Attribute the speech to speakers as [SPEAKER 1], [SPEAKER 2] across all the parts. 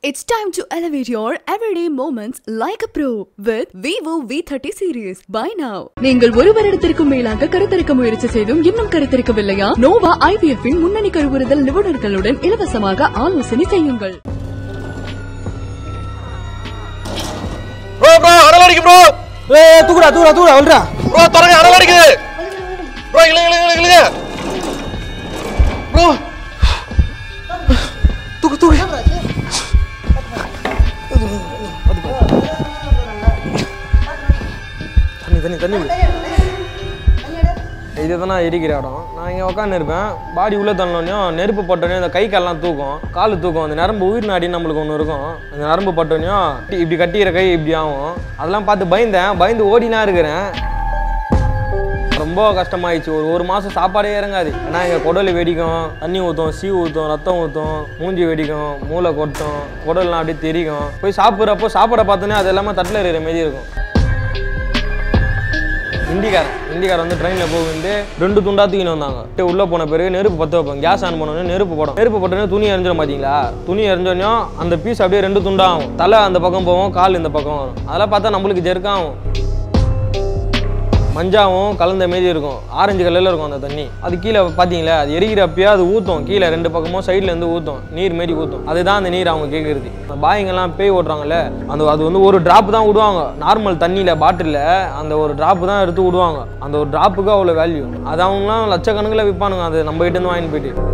[SPEAKER 1] It's time to elevate your everyday moments like a pro with Vivo V30 series. Buy now. நீங்கள் ஒரு வருடத்திற்கு மேலாக கருத்தரிக்க முயற்சி செய்தும் இன்னும் கருத்தரிக்கவில்லையா? நோவா IVF இன் முன்னணி கருவுறுதல் நிபுணர்களுடன் இலவசமாக ஆலோசனை செய்யுங்கள்.
[SPEAKER 2] bro அரவடிக்கு bro.
[SPEAKER 3] தூக்குடா வல்றா.
[SPEAKER 2] bro தரங்க அரவடிக்குது. bro இல்ல. bro தூக்கு. தண்ணி இதுதான் எரிக்கிற இடம். நான் இங்கே உட்காந்து இருப்பேன். பாடி உள்ளே தள்ளோனையும் நெருப்பு பட்டோனையும் இந்த கை காலெல்லாம் தூக்கும், கால் தூக்கும். அந்த நரம்பு உயிர் நாடின்னு நம்மளுக்கு ஒன்று இருக்கும். அந்த நரம்பு பட்டோனையும் இப்படி கட்டிக்கிற கை இப்படி ஆகும். அதெல்லாம் பார்த்து பயந்து ஓடினா இருக்கிறேன். ரொம்ப கஷ்டமாயிடுச்சு. ஒரு மாதம் சாப்பாடே இறங்காது. ஏன்னா இங்கே குடல் வெடிக்கும், தண்ணி ஊற்றும், சீ ஊற்றும், ரத்தம் ஊற்றும், மூஞ்சி வெடிக்கும், மூளை கொட்டும், குடல்லாம் அப்படியே தெரிக்கும். போய் சாப்பிட்றப்போ சாப்பாடை பார்த்தோன்னே அது எல்லாமே தட்டில் இருக்கிற மாரி இருக்கும். இந்திக்காரன் வந்து ட்ரெயினில் போகுது 2 துண்டா தூக்கின்னு வந்தாங்க. உள்ளே போன பிறகு நெருப்பு பற்ற வைப்பாங்க. கேஸ் ஆன் பண்ணோன்னே நெருப்பு போட்டோன்னே துணி எரிஞ்சிடும். பார்த்தீங்களா, துணி எரிஞ்சோடனே அந்த பீஸ் அப்படியே 2 துண்டாகும். தலை அந்த பக்கம் போவோம், கால் இந்த பக்கம் வரும். அதெல்லாம் பார்த்தா நம்மளுக்கு ஜெர்க்காகும். மஞ்சாவும் கலந்த மாரி இருக்கும், ஆரஞ்சு கலரில் இருக்கும் அந்த தண்ணி. அது கீழே பார்த்தீங்களா, அது எரிக்கிறப்பயே அது ஊற்றும். கீழே 2 பக்கமும் சைட்லேருந்து ஊற்றும், நீர் மாரி ஊற்றும். அதுதான் அந்த நீர் அவங்க கேட்குறது. பாய்ங்கெல்லாம் பேய் ஓட்டுறாங்கல்ல, அது வந்து ஒரு ட்ராப் தான் விடுவாங்க. நார்மல் தண்ணியில் பாட்டிலில் அந்த ஒரு ட்ராப்பு தான் எடுத்து விடுவாங்க. அந்த ஒரு ட்ராப்புக்கு அவ்வளோ வேல்யூ. அது அவங்களாம் லட்சக்கணக்கில் விற்பானுங்க. அது நம்ம கிட்டேருந்து வாங்கிட்டு போயிட்டு.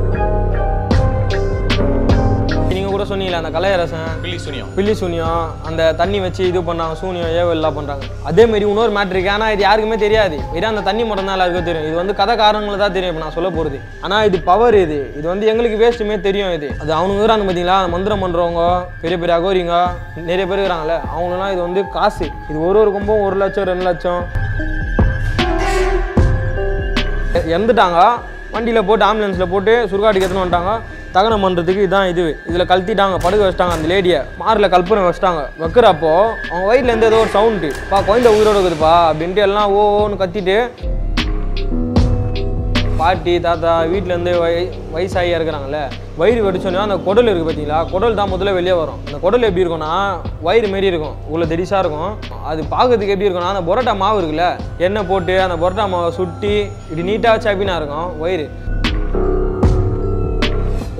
[SPEAKER 2] நீங்கள் கூட சொன்னீங்களா அந்த கலையரசன் பில்லி சூனியம், அந்த தண்ணி வச்சு இது பண்ணாங்க, சூனியம் ஏவெல்லாம் பண்ணுறாங்க. அதேமாரி இன்னொரு மேட்ரு இருக்கு. ஆனால் இது யாருக்குமே தெரியாது. ஏன்னா அந்த தண்ணி மட்டும் தான் எல்லாருக்கும் தெரியும். இது வந்து கதை காரணங்களை தான் தெரியும் இப்போ நான் சொல்ல போகிறது. ஆனால் இது பவர். இது வந்து எங்களுக்கு வேஸ்ட்டுமே தெரியும். அது அவனுங்க இருக்கிறாங்க பார்த்தீங்களா, மந்திரம் பண்ணுறவங்க, பெரிய அகோரிங்க நிறைய பேர் இருக்கிறாங்களே, அவங்களாம் இது வந்து காசு. இது ஒரு கொம்பும் 1 லட்சம் 2 லட்சம். இறந்துட்டாங்க, வண்டியில் போட்டு ஆம்புலன்ஸில் போட்டு சுருக்காட்டுக்கு எடுத்துன்னு வந்துட்டாங்க. தகனம் பண்ணுறதுக்கு இதான் இதில் கழட்டிட்டாங்க, படுக்க வச்சிட்டாங்க. அந்த லேடியை மாரில் கற்பூரம் வச்சிட்டாங்க. வைக்கிறப்போ அவங்க வயிற்றுலேருந்து ஏதோ ஒரு சவுண்டு, குழந்தை உயிரோடு இருக்குதுப்பா அப்படின்ட்டு எல்லாம் ஓன்னு கத்திட்டு, பாட்டி தாத்தா வீட்டிலேருந்து வயசாகி இருக்கிறாங்கல்ல, வயிறு வெடிச்சோன்னா அந்த குடல் இருக்குது பார்த்தீங்களா, குடல் தான் முதல்ல வெளியே வரும். அந்த குடல் எப்படி இருக்கும்னா வயிறு மாரி இருக்கும், இவ்வளோ தெரிசாக இருக்கும். அது பார்க்கறதுக்கு எப்படி இருக்குன்னா, அந்த பரோட்டா மாவு இருக்குல்ல, எண்ணெய் போட்டு அந்த பரோட்டா மாவை சுட்டி இப்படி நீட்டாக சப்பினா இருக்கும் வயிறு.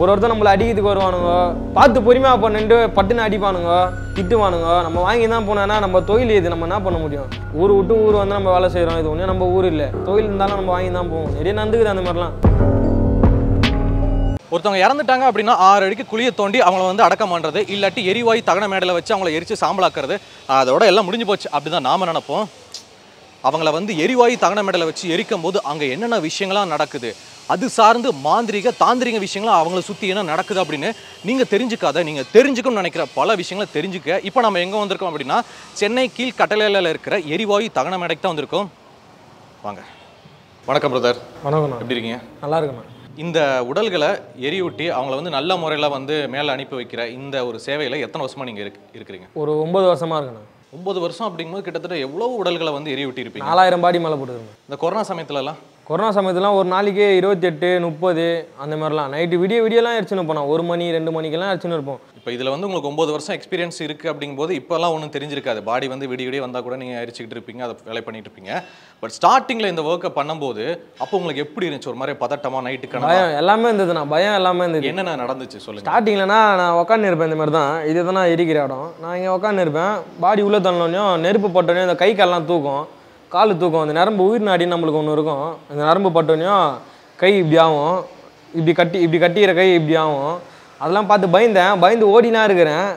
[SPEAKER 2] ஒருத்தர் நம்மளை அடிக்கிறதுக்கு வருவானுங்க, பார்த்து பொறுமையாக பண்ணிட்டு பட்டுன்னு அடிப்பானுங்க, திட்டுவானுங்க. நம்ம வாங்கி தான் போனோன்னா நம்ம தொழில் இது, நம்ம என்ன பண்ண முடியும்? ஊர் விட்டு ஊர் வந்து நம்ம வேலை செய்கிறோம். இது ஒன்றும் நம்ம ஊர் இல்லை. தொழில் இருந்தாலும் நம்ம வாங்கி தான் போவோம். நிறைய நடந்துக்குது அந்த மாதிரிலாம்.
[SPEAKER 4] ஒருத்தவங்க இறந்துட்டாங்க அப்படின்னா 6 அடிக்கு குழியை தோண்டி அவங்கள வந்து அடக்கம் பண்ணுறது, இல்லாட்டி எரிவாயு தகன மேடையில் வச்சு அவங்கள எரிச்சு சாம்பலாக்குறது, அதோட எல்லாம் முடிஞ்சு போச்சு அப்படிதான் நாம நினைப்போம். அவங்கள வந்து எரிவாயு தகன மேடையில் வச்சு எரிக்கும் போது அங்கே என்னென்ன விஷயங்கள்லாம் நடக்குது, அது சார்ந்து தாந்திரிக விஷயங்கள்லாம் அவங்கள சுற்றி என்ன நடக்குது அப்படின்னு நீங்கள் தெரிஞ்சுக்கணும்னு நினைக்கிற பல விஷயங்களை தெரிஞ்சுக்க இப்போ நம்ம எங்கே வந்திருக்கோம் அப்படின்னா, சென்னை கீழ்கட்டளையில் இருக்கிற எரிவாயு தகன மேடைக்கு தான் வந்திருக்கோம். வாங்க. வணக்கம் பிரதர்.
[SPEAKER 3] வணக்கம்.
[SPEAKER 4] எப்படி இருக்கீங்க?
[SPEAKER 3] நல்லா இருக்குண்ணா.
[SPEAKER 4] இந்த உடல்களை எரியூட்டி அவங்கள வந்து நல்ல முறையில் வந்து மேலே அனுப்பி வைக்கிற இந்த ஒரு சேவையில் எத்தனை வருஷமாக நீங்கள் இருக்கிறீங்க?
[SPEAKER 3] ஒரு 9 வருஷமாக இருக்குண்ணா.
[SPEAKER 4] 9 வருஷம் அப்படிங்கும்போது கிட்டத்தட்ட எவ்வளோ உடல்களை வந்து எரியூட்டி இருப்பீங்க?
[SPEAKER 3] 4000 பாடி மேலே போட்டுருங்க.
[SPEAKER 4] இந்த கொரோனா சமயத்துலலாம் ஒரு நாளைக்கு 28 30 அந்த மாதிரிலாம் நைட்டு விடியெல்லாம் எரிச்சுன்னு போனோம். 1 மணி 2 மணிக்கெல்லாம் எரிச்சுன்னு இருப்போம். இப்போ இதில் வந்து உங்களுக்கு 9 வருஷம் எக்ஸ்பீரியன்ஸ் இருக்குது அப்படிங்கும்போது இப்போல்லாம் ஒன்றும் தெரிஞ்சிருக்காது. பாடி வந்து விடிய வந்தால் கூட நீங்கள் எரிச்சிக்கிட்டு இருப்பீங்க, அதை வேலை பண்ணிட்டு இருப்பீங்க. பட் ஸ்டார்டிங்கில் இந்த ஒர்க்கை பண்ணும்போது அப்போ உங்களுக்கு எப்படி இருந்துச்சு? ஒரு மாதிரி பதட்டமாக, நைட்டுக்கான
[SPEAKER 3] பயம் எல்லாமே இருந்ததுண்ணா. பயம் எல்லாமே இருந்தது.
[SPEAKER 4] என்னென்ன நடந்துச்சு சொல்லுங்கள்.
[SPEAKER 3] ஸ்டார்டிங்லனா நான் உட்காந்து இருப்பேன். இந்த மாதிரி தான் இது தான் எரிக்கிற இடம். நான் இங்கே உட்காந்து இருப்பேன். பாடி உள்ளே தள்ளோனையும் நெருப்பு பட்டோனையும் அந்த கை காலெல்லாம் தூக்கும், கால் தூக்கும். அந்த நரம்பு உயிர் நாடின்னு நம்மளுக்கு ஒன்று இருக்கும். அந்த நரம்பு பட்டோனையும் கை இப்படி ஆகும், இப்படி கட்டிக்கிற கை இப்படி ஆகும். அதெல்லாம் பார்த்து பயந்து ஓடிலாம் இருக்கிறேன்.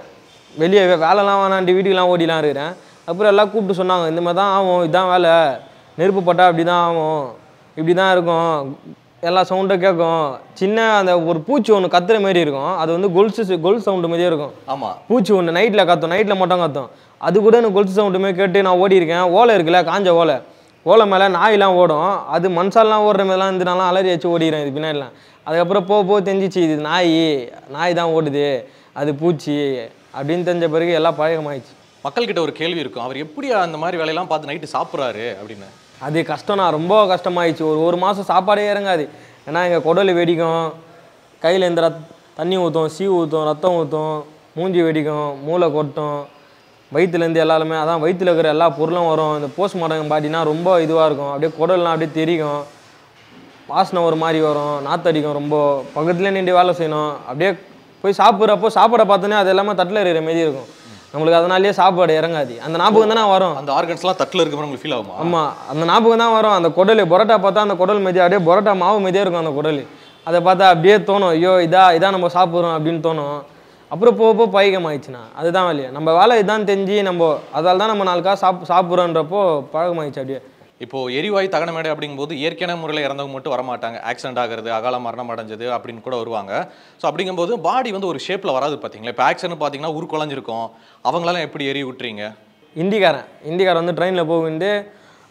[SPEAKER 3] வெளியே வேலைலாம் வேணாண்டி வீட்டுக்கெலாம் ஓடிலாம் இருக்கிறேன். அப்புறம் எல்லாம் கூப்பிட்டு சொன்னாங்க, இந்த மாதிரி தான் ஆகும், இதுதான் வேலை, நெருப்பு பட்டா அப்படி தான் ஆகும், இப்படி தான் இருக்கும், எல்லா சவுண்டும் கேட்கும். சின்ன அந்த ஒரு பூச்சி ஒன்று கத்துற மாரி இருக்கும். அது வந்து கொலுசு சவுண்டு மாதிரியே இருக்கும்.
[SPEAKER 4] ஆமாம்,
[SPEAKER 3] பூச்சி ஒன்று நைட்டில் கத்தும், நைட்டில் மட்டும் கத்தும். அது கூட எனக்கு கொலுசு சவுண்டுமே கேட்டு நான் ஓடி இருக்கேன். ஓலை இருக்குல்ல, காஞ்ச ஓலை மேலே நாயெல்லாம் ஓடும். அது மனுஷாலாம் ஓடுற மாதிரிலாம் இருந்துனாலாம் அலறி வச்சு ஓடிக்கிறேன் இது பின்னாடிலாம். அதுக்கப்புறம் போக தெரிஞ்சிச்சு, இது நாய் தான் ஓடுது, அது பூச்சி அப்படின்னு தெரிஞ்ச பிறகு எல்லாம் பழக்கமாயிடுச்சு.
[SPEAKER 4] மக்கள்கிட்ட ஒரு கேள்வி இருக்கும், அவர் எப்படி அந்த மாதிரி வேலையெல்லாம் பார்த்து நைட்டு சாப்பிட்றாரு அப்படின்னு.
[SPEAKER 3] அது கஷ்டம்னா ரொம்ப கஷ்டமாயிடுச்சு. ஒரு மாதம் சாப்பாடே இறங்காது. ஏன்னா எங்கள் குடல் வெடிக்கும், கையில் இந்த தண்ணி ஊற்றும், சீ ஊற்றும், ரத்தம் ஊற்றும், மூஞ்சி வெடிக்கும், மூளை கொட்டும், வயிற்றுலேருந்து எல்லாருமே அதான் வயிற்றில் இருக்கிற எல்லா பொருளும் வரும். இந்த போஸ்ட்மார்ட்டம் பாட்டினா ரொம்ப இதுவாக இருக்கும், அப்படியே குடல்லாம் அப்படியே தெரிக்கும், வாசனை ஒரு மாதிரி வரும், நாத்தடிக்கும், ரொம்ப பக்கத்துலேயே நின்று வேலை செய்யணும். அப்படியே போய் சாப்பிட்றப்போ சாப்பாடை பார்த்தோன்னே அது எல்லாமே தட்டில் இருக்கிற மாரி இருக்கும். நம்மளுக்கு அதனாலேயே சாப்பாடு இறங்காது. அந்த ஞாபகம் தானே வரும்.
[SPEAKER 4] அந்த ஆர்கன்ஸ்லாம் தட்டில் இருக்கிற உங்களுக்கு ஃபீல் ஆகுமா?
[SPEAKER 3] ஆமாம், அந்த ஞாபகம் தான் வரும். அந்த குடல் பரோட்டா பார்த்தா அந்த குடல் மெதியாக அப்படியே பரோட்டா மாவு மெதியாக இருக்கும் அந்த குடல். அதை பார்த்தா அப்படியே தோணும், ஐயோ இதான் நம்ம சாப்பிட்றோம் அப்படின்னு தோணும். அப்புறம் போக பழக்கம் ஆயிடுச்சுண்ணா, அதுதான் வேலையை. நம்ம வேலை இதான் தெரிஞ்சு நம்ம அதால் தான் நம்ம நாளுக்காக சாப்பிட்றோன்றப்போ பழக்கமாயிடுச்சு அப்படியே.
[SPEAKER 4] இப்போது எரிவாயு தகன மேடை அப்படிங்கும்போது இயற்கையான முறையில் இறந்தவங்க மட்டும் வரமாட்டாங்க. ஆக்சிடென்ட் ஆகிறது, அகால மரணம் அடைஞ்சது அப்படின்னு கூட வருவாங்க. ஸோ அப்படிங்கும்போது பாடி வந்து ஒரு ஷேப்பில் வராது பார்த்தீங்களா. இப்போ ஆக்சிடென்ட் பார்த்தீங்கன்னா உருக்குலைஞ்சிருக்கும். அவங்களாம் எப்படி எரி விட்டுறீங்க?
[SPEAKER 3] இந்திக்காரன் வந்து ட்ரெயினில் போகுது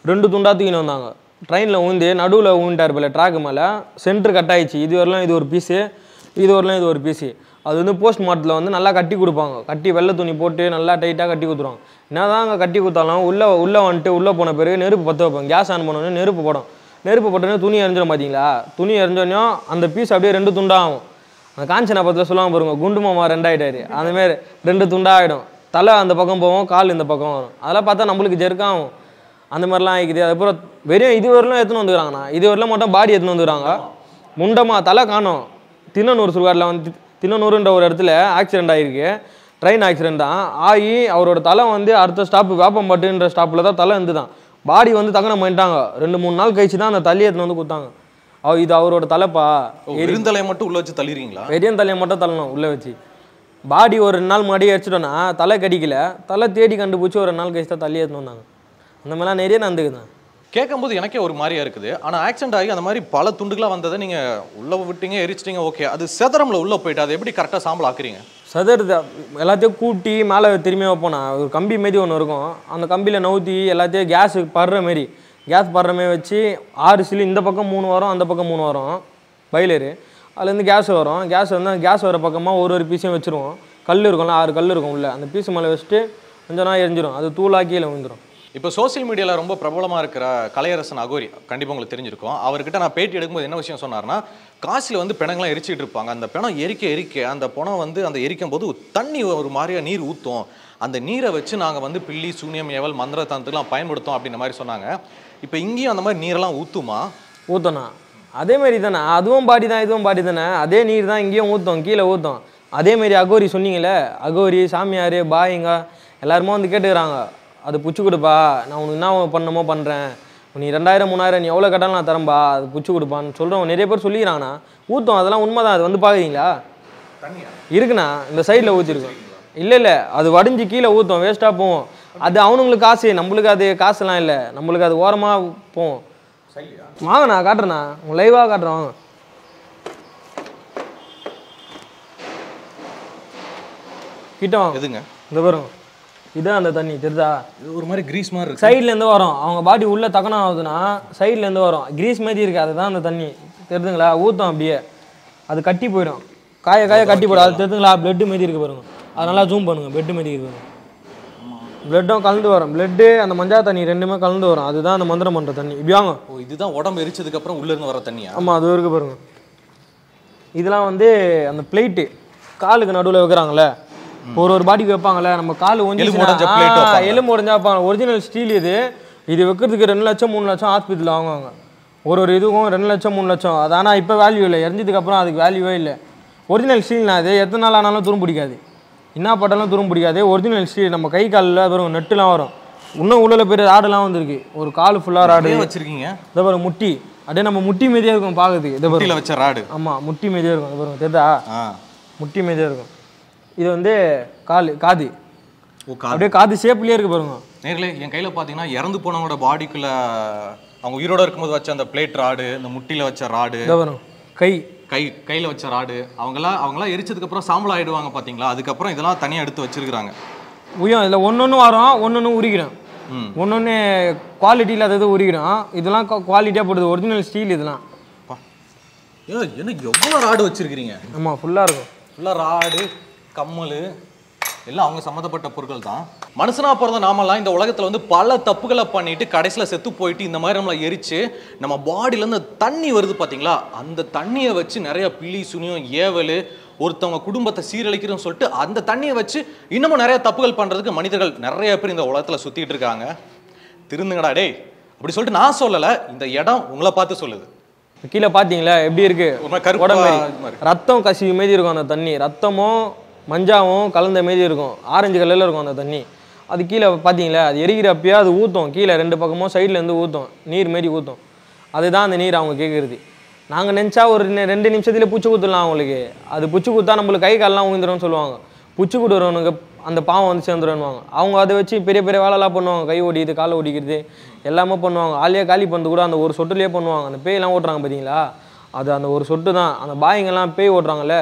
[SPEAKER 3] 2 துண்டா தூக்கின்னு வந்தாங்க. ட்ரெயினில் ஊந்து நடுவில் ஊன்ட்டார் போல, ட்ராக்கு மேலே சென்ட்ரு கட் ஆயிடுச்சு. இது வரலாம் இது ஒரு பீஸு, இது வரலாம் இது ஒரு பீஸு. அது வந்து போஸ்ட் மார்ட்டத்தில் வந்து நல்லா கட்டி கொடுப்பாங்க, கட்டி வெள்ளை துணி போட்டு நல்லா டைட்டாக கட்டி கொடுத்துருவாங்க. என்ன தான் அங்கே கட்டி கொடுத்தாலும் உள்ளே வந்துட்டு உள்ளே போன பிறகு நெருப்பு பற்ற வைப்பாங்க. கேஸ் ஆன் பண்ணோன்னே நெருப்பு போட்டோன்னே துணி எரிஞ்சிடும் பார்த்தீங்களா. துணி எரிஞ்சோடனே அந்த பீஸ் அப்படியே 2 துண்டாக ஆகும். அந்த காஞ்சனா பத்தில் சொல்லுவாங்க பாருங்க, குண்டு மாமா 2 ஆகிட்டாரு, அந்தமாரி 2 துண்டாக ஆகிடும். தலை அந்த பக்கம் போவோம், கால் இந்த பக்கம் வரும். அதெல்லாம் பார்த்தா நம்மளுக்கு ஜெர்க்காகும். அந்த மாதிரிலாம் ஆகிக்குது. அதுக்கப்புறம் வெறும் இது வரலாம் எடுத்துன்னு வந்துக்கிறாங்கண்ணா. இது வரலாம் மட்டும் பாடி எடுத்துன்னு வந்துக்கிறாங்க. முண்டமாக தலை காணும். திண்ணனூர் சுடுகாட்டில் வந்து திண்ணனூருன்ற ஒரு இடத்துல ஆக்சிடென்ட் ஆகிருக்கு. ட்ரெயின் ஆக்சிடென்ட் தான் ஆகி அவரோட தலை வந்து அடுத்த ஸ்டாப்பு வேப்பம்பட்டுன்ற ஸ்டாப்பில் தான் தலை இருந்து தான் பாடி வந்து தகனம் பண்ணிட்டாங்க. 2-3 நாள் கழிச்சு தான் அந்த தலையை எடுத்துன்னு வந்து கொடுத்தாங்க. இது அவரோட தலைப்பா.
[SPEAKER 4] எரிந்தலையை மட்டும் உள்ளே வச்சு தள்ளிடுறீங்களா?
[SPEAKER 3] பெரிய தலையை மட்டும் தள்ளணும் உள்ளே வச்சு. பாடி ஒரு 2 நாள் முன்னாடி அடிச்சிட்டோன்னா தலை கடிக்கல, தலை தேடி கண்டுபிடிச்சி ஒரு 2 நாள் கழிச்சு தான் தள்ளி எடுத்துன்னு வந்தாங்க. அந்த மாதிரிலாம் நிறைய நடந்துக்குதான்.
[SPEAKER 4] கேட்கும்போது எனக்கே ஒரு மாதிரியா இருக்குது. ஆனால் ஆக்சிடென்ட் ஆகி அந்த மாதிரி பல துண்டுகளாக வந்ததை நீங்கள் உள்ளே விட்டீங்க, எரிச்சிட்டிங்க, ஓகே. அது செதறம்ல உள்ளே போயிட்டு அதை எப்படி கரெக்டாக சாம்பல் ஆக்குறீங்க?
[SPEAKER 3] செதறது எல்லாத்தையும் கூட்டி மேலே திரும்பி வைப்போம். ஒரு கம்பி மாரி ஒன்று இருக்கும், அந்த கம்பியில் நவுத்தி எல்லாத்தையும் கேஸ் படுற மாரி வச்சு 6 சிலி இந்த பக்கம் 3 வரும், அந்த பக்கம் 3 வரும் பைலரு. அதுலேருந்து கேஸ் வரும். கேஸ் வந்து கேஸ் வர பக்கமாக ஒரு பீஸையும் வச்சுருவோம். கல் இருக்கும்ல, 6 கல் இருக்கும் உள்ள, அந்த பீஸு மேலே வச்சுட்டு கொஞ்சம் நாள் எரிஞ்சிடும். அது தூளாக்கி கீழே விழுந்துடும்.
[SPEAKER 4] இப்போ சோசியல் மீடியாவில் ரொம்ப பிரபலமாக இருக்கிற கலையரசன் அகோரி கண்டிப்பாக உங்களுக்கு தெரிஞ்சிருக்கும். அவர்கிட்ட நான் பேட்டி எடுக்கும்போது என்ன விஷயம் சொன்னார்னா, காசில் வந்து பிணங்கள்லாம் எரிச்சிட்டு இருப்பாங்க. அந்த பிணம் எரிக்க அந்த பிணம் வந்து அந்த எரிக்கும் போது தண்ணி ஒரு மாதிரியாக நீர் ஊற்றும். அந்த நீரை வச்சு நாங்கள் வந்து பில்லி, சூனியம், ஏவல், மந்திர தந்திரம்லாம் பயன்படுத்தோம் அப்படின்ற மாதிரி சொன்னாங்க. இப்போ இங்கேயும் அந்த மாதிரி நீரெல்லாம் ஊற்றுமா?
[SPEAKER 3] ஊற்றணா அதேமாரி தானே, அதுவும் பாடி தான் இதுவும் பாடி தானே. அதே நீர் தான் இங்கேயும் ஊற்றும், கீழே ஊற்றும். அதேமாரி அகோரி சொன்னீங்களே, அகோரி, சாமியார், பாயிங்க எல்லாருமே வந்து கேட்டுக்கிறாங்க, அது புச்சு கொடுப்பா, நான் உனக்கு என்ன பண்ணணுமோ பண்ணுறேன், நீ 2000 3000 நீ எவ்வளோ கேட்டாலும் நான் தரம்பா, அது புச்சு கொடுப்பான்னு சொல்கிறவங்க நிறைய பேர் சொல்லிக்கிறாங்கண்ணா. ஊற்றும், அதெல்லாம் உண்மை தான். அது வந்து பார்க்குறீங்களா இருக்குண்ணா, இந்த சைடில் ஊற்றிருக்கோம். இல்லை அது வடிஞ்சு கீழே ஊற்றும், வேஸ்ட்டாக போவோம். அது அவனுங்களுக்கு காசு, நம்மளுக்கு அது காசுலாம் இல்லை, நம்மளுக்கு அது ஓரமாக போவோம். வாங்கண்ணா காட்டுறேண்ணா, உங்கள் லைவாக காட்டுறேன் வாங்க. கிட்ட வாங்க.
[SPEAKER 4] எதுங்க
[SPEAKER 3] இந்த பாருங்க, இதான் அந்த தண்ணி தெரிதா?
[SPEAKER 4] இது ஒரு மாதிரி கிரீஸ் மாதிரி இருக்கு.
[SPEAKER 3] சைட்லேருந்து வரும், அவங்க பாடி உள்ளே தக்கனம் ஆகுதுன்னா சைட்லேருந்து வரும், கிரீஸ் மாதிரி இருக்குது. அதுதான் அந்த தண்ணி தெரிதுங்களா? ஊற்றும் அப்படியே, அது கட்டி போயிடும், காய கட்டி போயிடும். அது தெரிதுங்களா? பிளட்டு மாரி இருக்குது பாருங்க, அதனால ஜூம் பண்ணுங்கள். பிளட்டு மாரி இருக்குது, பிளட்டும் கலந்து வரும். பிளட்டு அந்த மஞ்சள் தண்ணி ரெண்டுமே கலந்து வரும். அதுதான் அந்த மந்திரம் பண்ணுற தண்ணி. இப்படி வாங்க.
[SPEAKER 4] ஓ, இதுதான் உடம்பு எரிச்சதுக்கப்புறம் உள்ளேருந்து வர தண்ணியா?
[SPEAKER 3] ஆமாம், அது இருக்குது பாருங்க. இதெல்லாம் வந்து அந்த பிளேட்டு காலுக்கு நடுவில் வைக்கிறாங்களே, ஒரு பாடிக்கு வைப்பாங்கல்ல, நம்ம கால் எலும்பு உடஞ்சா வைப்பாங்க. ஒரிஜினல் ஸ்டீல் இது வைக்கிறதுக்கு 2 லட்சம் 3 லட்சம் ஹாஸ்பிட்டலில் வாங்குவாங்க. ஒரு இதுக்கும் 2 லட்சம் 3 லட்சம். அது ஆனால் இப்போ வேல்யூ இல்லை, எரிஞ்சதுக்கப்புறம் அதுக்கு வேல்யூவே இல்லை. ஒரிஜினல் ஸ்டீல்னா அது எத்தனை நாள் ஆனாலும் துரும் பிடிக்காது, என்ன பட்டாலும் துரும் பிடிக்காது. ஒரிஜினல் ஸ்டீல் நம்ம கை காலில் வரும், நெட்டுலாம் வரும். இன்னும் உள்ள பெரிய ராடுலாம் வந்துருக்கு, ஒரு கால் ஃபுல்லாக ராடு
[SPEAKER 4] வச்சிருக்கீங்க.
[SPEAKER 3] இதை பாருங்க, முட்டி அப்படியே நம்ம முட்டி மீதியாக இருக்கும் பார்க்குறதுக்கு. இதை பாருங்க,
[SPEAKER 4] வச்ச ராடு.
[SPEAKER 3] ஆமாம், முட்டி மீதியாக இருக்கும். இதை பாருங்க, தெரியுதா? முட்டி மீதியாக இருக்கும். இது வந்து காது அப்படியே காது ஷேப்லேயே இருக்கு பாருங்க.
[SPEAKER 4] நேர்களே, என் கையில் பார்த்தீங்கன்னா இறந்து போனவங்களோட பாடிக்குள்ள அவங்க உயிரோட இருக்கும்போது வச்ச அந்த பிளேட் ராடு, இந்த முட்டியில் வச்ச ராடு,
[SPEAKER 3] வரும்
[SPEAKER 4] கையில் வச்ச ராடு, அவங்களாம் எரிச்சதுக்கு அப்புறம் சாம்பல் ஆயிடுவாங்க பார்த்தீங்களா. அதுக்கப்புறம் இதெல்லாம் தனியாக எடுத்து வச்சிருக்கிறாங்க.
[SPEAKER 3] உயம் இதில் ஒன்று வரும், ஒன்று உரிக்கிறோம், ஒன்று குவாலிட்டியில் அது உரிக்கிறோம். இதெல்லாம் குவாலிட்டியாக போடுது, ஒரிஜினல் ஸ்டீல். இதெல்லாம்
[SPEAKER 4] என்ன எவ்வளோ ராடு வச்சிருக்கிறீங்க?
[SPEAKER 3] ஆமாம், ஃபுல்லாக இருக்கும்.
[SPEAKER 4] ஃபுல்லாக ராடு, கம்மல் எல்லாம் அவங்க சம்மந்தப்பட்ட பொருட்கள் தான். மனுஷனாக பிறந்த நாமெல்லாம் இந்த உலகத்தில் வந்து பல தப்புகளை பண்ணிட்டு கடைசியில் செத்து போயிட்டு இந்த மாதிரி நம்மளை எரிச்சு நம்ம பாடியிலேருந்து தண்ணி வருது பார்த்தீங்களா, அந்த தண்ணியை வச்சு நிறைய பில்லி, சுனியம், ஏவல், ஒருத்தவங்க குடும்பத்தை சீரழிக்கிறோம்னு சொல்லிட்டு அந்த தண்ணியை வச்சு இன்னமும் நிறைய தப்புகள் பண்றதுக்கு மனிதர்கள் நிறைய பேர் இந்த உலகத்துல சுத்திட்டு இருக்காங்க. திருந்துங்கடா டேய் அப்படி சொல்லிட்டு நான் சொல்லல, இந்த இடம் உங்களை பார்த்து சொல்லுது.
[SPEAKER 3] கீழே பார்த்தீங்களா எப்படி இருக்கு, ரத்தம் கசிவு மாரி இருக்கும் அந்த தண்ணி, ரத்தமும் மஞ்சாவும் கலந்த மாரி இருக்கும், ஆரஞ்சு கலரில் இருக்கும் அந்த தண்ணி. அது கீழே பார்த்தீங்களா, அது எரிக்கிறப்பயே அது ஊற்றும், கீழே 2 பக்கமும் சைட்லேருந்து ஊற்றும், நீர் மாரி ஊற்றும். அதுதான் அந்த நீர் அவங்க கேட்குறது. நாங்கள் நினச்சா ஒரு 2 நிமிஷத்துல பூச்சி குத்துடலாம் அவங்களுக்கு. அது பூச்சி குத்தா நம்மளுக்கு கை காலெலாம் ஊந்துரும்னு சொல்லுவாங்க. பூச்சி குடுறவனுக்கு அந்த பாவம் வந்து சேர்ந்துருவாங்க. அவங்க அதை வச்சு பெரிய பெரிய வேலைலாம் பண்ணுவாங்க, கை ஓடிக்கிறது, காலை ஓடிக்கிறது எல்லாமே பண்ணுவாங்க. ஆளையே காலி பண்ணுறது கூட அந்த ஒரு சொட்டுலேயே பண்ணுவாங்க. அந்த பேயெல்லாம் ஓட்டுறாங்க பார்த்தீங்களா, அது அந்த ஒரு சொட்டு தான். அந்த பாய்ங்கெல்லாம் பேய் ஓட்டுறாங்கல்ல,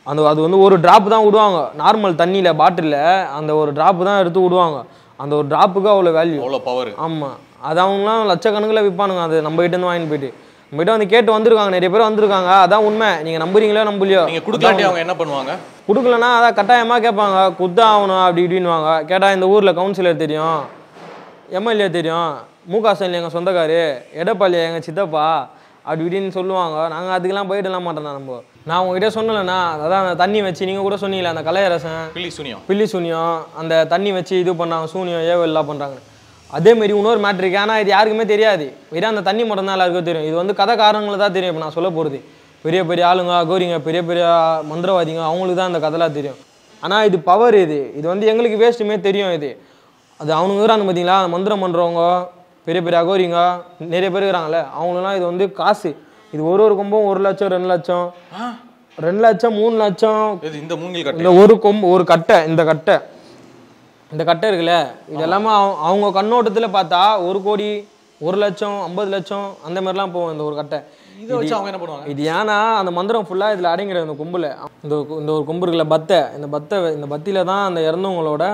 [SPEAKER 3] அது வந்து ஒரு ட்ராப் தான் விடுவாங்க நார்மல் தண்ணியில், பாட்டிலில் அந்த ஒரு ட்ராப்பு தான் எடுத்து விடுவாங்க. அந்த ஒரு ட்ராப்புக்கு அவ்வளோ வேல்யூ, அவ்வளோ பவர். ஆமாம், அது அவங்களாம் லட்சக்கணக்கில் விற்பானுங்க. அது நம்ம கிட்டேருந்து வாங்கிட்டு போயிட்டு நம்மகிட்ட வந்து கேட்டு வந்திருக்காங்க, நிறைய பேர் வந்திருக்காங்க. அதான் உண்மை. நீங்கள் நம்புறீங்களோ நம்பலையோ, நீங்கள் கொடுக்கலாட்டி அவங்க என்ன பண்ணுவாங்க, கொடுக்கலன்னா அதான் கட்டாயமாக கேட்பாங்க, குத்தா ஆகணும் அப்படி இப்படின்வாங்க. கேட்டால் இந்த ஊரில் கவுன்சிலர் தெரியும், எம்எல்ஏ தெரியும், முகாசன் எங்கள் சொந்தக்காரு, எடப்பாடி எங்கள் சித்தப்பா அப்படி இப்படின்னு சொல்லுவாங்க. நாங்கள் அதுக்கெல்லாம் போயிடலாம் மாட்டோம். நான் உங்ககிட்ட சொன்னலண்ணா, அதான் அந்த தண்ணி வச்சு நீங்கள் கூட சொன்னீங்களே அந்த கலையரசன் பில்லி சூனியம் அந்த தண்ணி வச்சு இது பண்ணாங்க, சூனியம் ஏவெல்லாம் பண்ணுறாங்க. அதேமாரி இன்னொரு மேட்ரு இருக்குது, ஆனால் இது யாருக்குமே தெரியாது. வெறும் அந்த தண்ணி மட்டும் தான் எல்லாருக்கும் தெரியும். இது வந்து கதை காரணங்களை தான் தெரியும். இப்போ நான் சொல்ல போகிறது பெரிய பெரிய ஆளுங்க, கோரிங்க, பெரிய பெரிய மந்திரவாதிங்க, அவங்களுக்கு தான் அந்த கதைலாம் தெரியும். ஆனால் இது பவர், இது வந்து எங்களுக்கு வேஸ்ட்டுமே தெரியும். அது அவனுங்க இருக்கிறாங்க பார்த்தீங்களா, மந்திரம் பண்ணுறவங்க, பெரிய பெரிய அகோரிங்க நிறைய பேர் இருக்கிறாங்களே, அவங்களுக்குலாம் இது வந்து காசு. இது ஒரு கொம்பும் 1 லட்சம் 2 லட்சம் 2 லட்சம் 3 லட்சம். இந்த ஒரு கொம்பு ஒரு கட்டை, இந்த கட்டை இருக்குல்ல, இது எல்லாமே அவங்க கண்ணோட்டத்தில் பார்த்தா 1 கோடி 1 லட்சம் 50 லட்சம் அந்த மாதிரிலாம் போகும் இந்த ஒரு கட்டை. இதை வச்சு அவங்க என்ன பண்ணுவாங்க, இது ஏன்னா அந்த மந்திரம் ஃபுல்லாக இதில் அடங்கிடும். இந்த கொம்பில் இந்த ஒரு கொம்பு இருக்குல்ல, இந்த பத்தியில் தான் அந்த இறந்தவங்களோட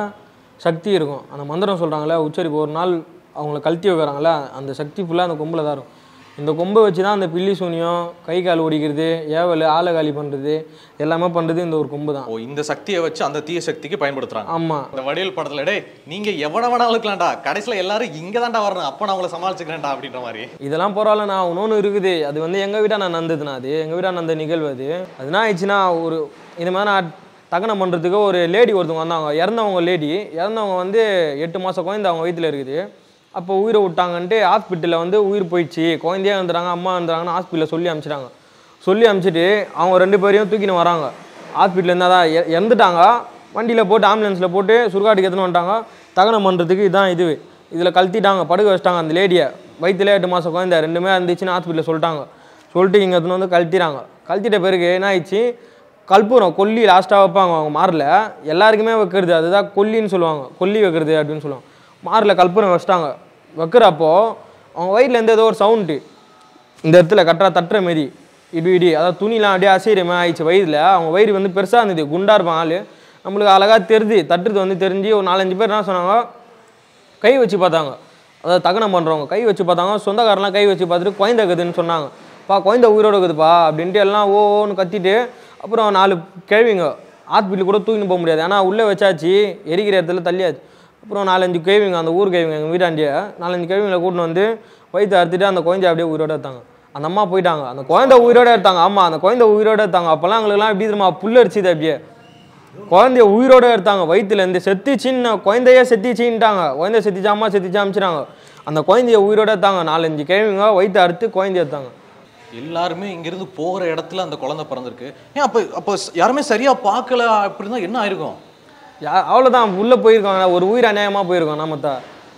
[SPEAKER 3] சக்தி இருக்கும். அந்த மந்திரம் சொல்கிறாங்களே உச்சரிப்பு, ஒரு நாள் அவங்கள கழட்டி வைக்கிறாங்களே, அந்த சக்தி ஃபுல்லாக அந்த கொம்பில் தான் இருக்கும். இந்த கொம்பை வச்சு தான் அந்த பில்லி சூனியம், கை கால் ஓடிக்கிறது, ஏவல், ஆளை காலி பண்ணுறது எல்லாமே பண்ணுறது இந்த ஒரு கொம்பு தான். இந்த சக்தியை வச்சு அந்த தீய சக்திக்கு பயன்படுத்துகிறாங்க. ஆமாம், இந்த வடிவேல் படத்தில் டே நீங்கள் எவ்வளோ வேணாலும் இருக்கலாம்டா, கடைசியில் எல்லாரும் இங்கே தான்டா வரணும், அப்போ நான் அவங்கள சமாளிச்சுக்கிறேன்டா அப்படின்ற மாதிரி. இதெல்லாம் பரவாயில்ல, நான் இன்னொன்று இருக்குது. அது வந்து எங்கள் வீட்டாக நான் நந்ததுண்ணா, அது எங்கள் வீட்டாக நந்த நிகழ்வு. அதுனா ஆயிடுச்சுன்னா ஒரு இந்த மாதிரி நான் தகனம் பண்ணுறதுக்கு ஒரு லேடி ஒருத்தவங்க வந்தாங்க. இறந்தவங்க வந்து 8 மாதம் குழந்தை அவங்க வயிற்றில் இருக்குது. அப்போ உயிரை விட்டாங்கன்ட்டு ஹாஸ்பிட்டலில் வந்து உயிர் போயிடுச்சு, குழந்தையே வந்துடுறாங்க, அம்மா வந்துடுறாங்கன்னு ஹாஸ்பிட்டலில் சொல்லி அனுப்பிச்சிட்டு அவங்க 2 பேரையும் தூக்கின்னு வராங்க. ஹாஸ்பிட்டலில் இருந்தால் தான் இறந்துட்டாங்க. வண்டியில் போட்டு ஆம்புலன்ஸில் போட்டு சுடுகாட்டுக்கு எடுத்துன்னு வந்துட்டாங்க. தகனம் பண்ணுறதுக்கு இதான் இதில் கழட்டிட்டாங்க, படுக்க வச்சிட்டாங்க அந்த லேடியை. வயிற்றுல 8 மாதம் குழந்தை 2மே இருந்துச்சுன்னு ஹாஸ்பிட்டலில் சொல்லிட்டு இங்கே எடுத்துன்னு வந்து கழட்டிட்ட பிறகு என்ன ஆயிடுச்சு, கற்பூரம் கொல்லி லாஸ்ட்டாக வைப்பாங்க அவங்க மாரில், எல்லாருக்குமே வைக்கிறது அதுதான் கொல்லின்னு சொல்லுவாங்க, கொல்லி வைக்கிறது அப்படின்னு சொல்லுவாங்க. மாரில் கற்பூரம் வச்சிட்டாங்க. வைக்கிறப்போ அவங்க வயிற்றுலேருந்து ஏதோ ஒரு சவுண்டு இந்த இடத்துல தட்டுற மாரி இடி, அதாவது துணிலாம் அப்படியே அசைகிற ஆயிடுச்சு வயிறில். அவங்க வயிறு வந்து பெருசாக இருந்தது, குண்டாக இருப்பான் ஆள், நம்மளுக்கு அழகாக தெரிஞ்சு தட்டுறது வந்து தெரிஞ்சு ஒரு 4-5 பேர் என்ன சொன்னாங்க, கை வச்சு பார்த்தாங்க. அதாவது தகனம் பண்ணுறவங்க கை வச்சு பார்த்தாங்க. சொந்தக்காரெலாம் கை வச்சு பார்த்துட்டு குழந்தை இருக்குதுன்னு சொன்னாங்க. குழந்தை உயிரோடு இருக்குதுப்பா அப்படின்ட்டு எல்லாம் ஓன்னு கத்திட்டு, அப்புறம் 4 கேள்விங்க ஹாஸ்பிட்டல் கூட தூக்கின்னு போக முடியாது, ஏன்னா உள்ளே வச்சாச்சு, எரிக்கிற இடத்துல தள்ளியாச்சு. அப்புறம் 4-5 கேள்விங்க, அந்த ஊர் கேள்விங்க, எங்கள் வீட்டாண்டிய 4-5 கேள்விங்களை கூட்டின்னு வந்து வயிற்று அறுத்துட்டு அந்த குழந்தை அப்படியே உயிரோடு எடுத்தாங்க. அந்த அம்மா போயிட்டாங்க, அந்த குழந்தை உயிரோடு எடுத்தாங்க. ஆமாம், அந்த குழந்தை உயிரோடு எடுத்தாங்க. அப்போல்லாம் எங்களுக்குலாம் எப்படி தெரியுமா, புல்லரிச்சுது. அப்படியே குழந்தைய உயிரோடு எடுத்தாங்க வயிற்றுலேருந்து. செத்துச்சின்னு குழந்தையே செத்துச்சின்ட்டாங்க. குழந்தை செத்துச்சாமா அமிச்சிட்டாங்க. அந்த குழந்தைய உயிரோடு எடுத்தாங்க. 4-5 கேள்விங்க வயிற்று அறுத்து குழந்தைய எடுத்தாங்க. எல்லாருமே இங்கிருந்து போகிற இடத்துல அந்த குழந்தை பிறந்திருக்கு. ஏன் அப்போ யாருமே சரியாக பார்க்கல அப்படின்னா என்ன ஆயிருக்கும்? அவ்வளோதான், உள்ளே போயிருக்காங்க, ஒரு உயிர் அநியாயமாக போயிருக்கோம். நாம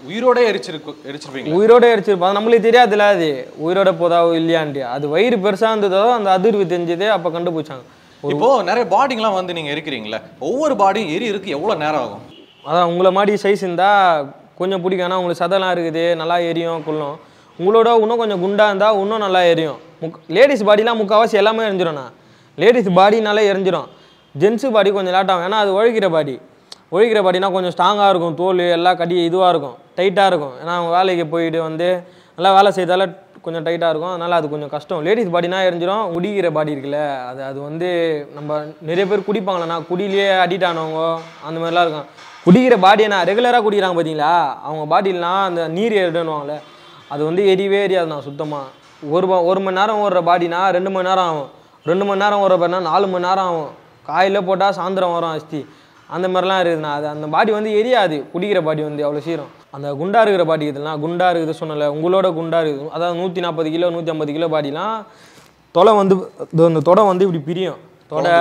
[SPEAKER 3] உயிரோட எரிச்சிருப்பீங்க, உயிரோட எரிச்சிருப்பாங்க. நம்மளுக்கு தெரியாதுல்ல அது உயிரோட போதா இல்லையான்ட்டு. அது வயிறு பெருசாக இருந்ததோ அந்த அதிர்வு தெரிஞ்சதே அப்போ கண்டுபிடிச்சாங்க. இப்போ நிறைய பாடிங்கெலாம் வந்து நீங்கள் எரிக்கிறீங்களே, ஒவ்வொரு பாடியும் எரியிருக்கு எவ்வளோ நேரம் ஆகும்? அதான் உங்களை மாதிரி சைஸ் இருந்தால் கொஞ்சம் பிடிக்கும், ஆனால் உங்களுக்கு சதெல்லாம் இருக்குது, நல்லா எரியும் கொள்ளும். உங்களோட இன்னும் கொஞ்சம் குண்டாக இருந்தால் இன்னும் நல்லா எரியும். லேடிஸ் பாடிலாம் முக்கால்வாசி எல்லாமே எரிஞ்சிடும்ண்ணா. லேடிஸ் பாடினாலே எரிஞ்சிடும். ஜென்ஸு பாடி கொஞ்சம் லேட்டாகும், ஏன்னா அது ஒழிக்கிற பாடினா கொஞ்சம் ஸ்ட்ராங்காக இருக்கும், தோல் எல்லாம் இதுவாக இருக்கும், டைட்டாக இருக்கும். ஏன்னா அவங்க வேலைக்கு போயிட்டு வந்து நல்லா வேலை செய்தால கொஞ்சம் டைட்டாக இருக்கும், அதனால் அது கொஞ்சம் கஷ்டம். லேடிஸ் பாடினா எரிஞ்சிடும். குடிக்கிற பாடி இருக்குல்ல, அது வந்து நம்ம நிறைய பேர் குடிப்பாங்களேண்ணா, குடியிலே அடிக்ட் ஆனவங்க அந்த மாதிரிலாம் இருக்கும். குடிக்கிற பாடியை நான் ரெகுலராக குடிக்கிறாங்க பார்த்தீங்களா, அவங்க பாடியிலாம் அந்த நீர் ஏறிடுவாங்களே, அது வந்து எரியவே எரியாதுண்ணா சுத்தமாக. ஒரு மணி நேரம் ஓடுற பாடினா 2 மணி நேரம் ஆகும், 2 மணி நேரம் ஓடுற பாடினா 4 மணி நேரம் ஆகும். காலையில் போட்டால் சாயந்தரம் வரும் அஸ்தி. அந்த மாதிரிலாம் இருக்குதுண்ணா. அது அந்த பாடி வந்து எரியாது, குடிக்கிற பாடி வந்து அவ்வளோ சீரம். அந்த குண்டா இருக்கிற பாடி இதெல்லாம் குண்டா இருக்குது சொன்னல, உங்களோட குண்டா இருக்குது, அதாவது 140 கிலோ 150 கிலோ பாடிலாம் தொலை வந்து இந்த தொடை வந்து இப்படி பிரியும். தொடை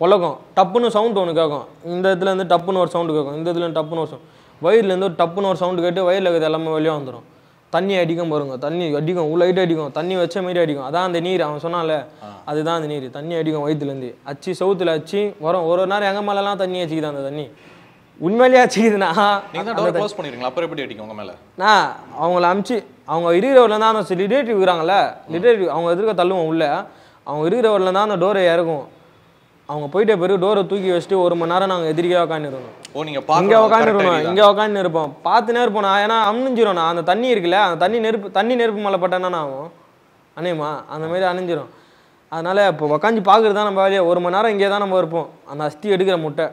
[SPEAKER 3] பொழக்கும், டப்புன்னு சவுண்ட் ஒன்று கேட்கும். இந்த இடத்துல இருந்து டப்புன்னு ஒரு சவுண்டு கேட்கும், இந்த இடத்துல டப்புன்னு ஒரு சவுண்ட், வயிறுலேருந்து ஒரு டப்புன்னு ஒரு சவுண்டு கேட்டு வயிறில் இருக்கிறது எல்லாமே வெளியே வந்துடும். தண்ணி அடிக்கும் பாருங்க, தண்ணி அடிக்கும், உள்ள லைட் அடிக்கும், தண்ணி வச்ச மாரி அடிக்கும். அதான் அந்த நீர் அவன் சொன்னால, அதுதான் அந்த நீர். தண்ணி அடிக்கும் வயிற்றுலேருந்து, அச்சு சவுத்துல அச்சு வரும். ஒரு நேரம் எங்கள் மேலெலாம் தண்ணி அடிச்சுக்குது அந்த தண்ணி. உண்மையிலேயே அடிச்சுக்குதுண்ணா.
[SPEAKER 4] அப்புறம் எப்படி அடிக்கும் உங்க மேலே?
[SPEAKER 3] நான் அவங்கள அனுப்பிச்சு அவங்க இருக்கிறவரில் தான் அந்த ரிலேட்டிவ் இருக்கிறாங்கல்ல, ரிலேட்டிவ் அவங்க எதிர்க்க தள்ளுவோம் உள்ள, அவங்க இருக்கிறவரில் தான் அந்த டோரை இறக்கும். அவங்க போயிட்ட பிறகு டோரை தூக்கி வச்சுட்டு 1 மணி நேரம் நாங்கள் எதிரிக்கா உட்காந்துருக்கோம். இங்கே உட்காந்துருக்கணும், இங்கே உட்காந்து இருப்போம், பார்த்துனே இருப்போம். நான் ஏன்னா அணிஞ்சிரும், நான் அந்த தண்ணி இருக்குல்ல, அந்த தண்ணி நெருப்பு மேலே பட்டேன்னா ஆகும் அணையுமா, அந்த மாதிரி அணிஞ்சிரும். அதனால் இப்போ உட்காந்து பார்க்குறது தான் நம்ம வேலையை. 1 மணி நேரம் இங்கே தான் நம்ம இருப்போம். அந்த அஸ்தி எடுக்கிற முட்டை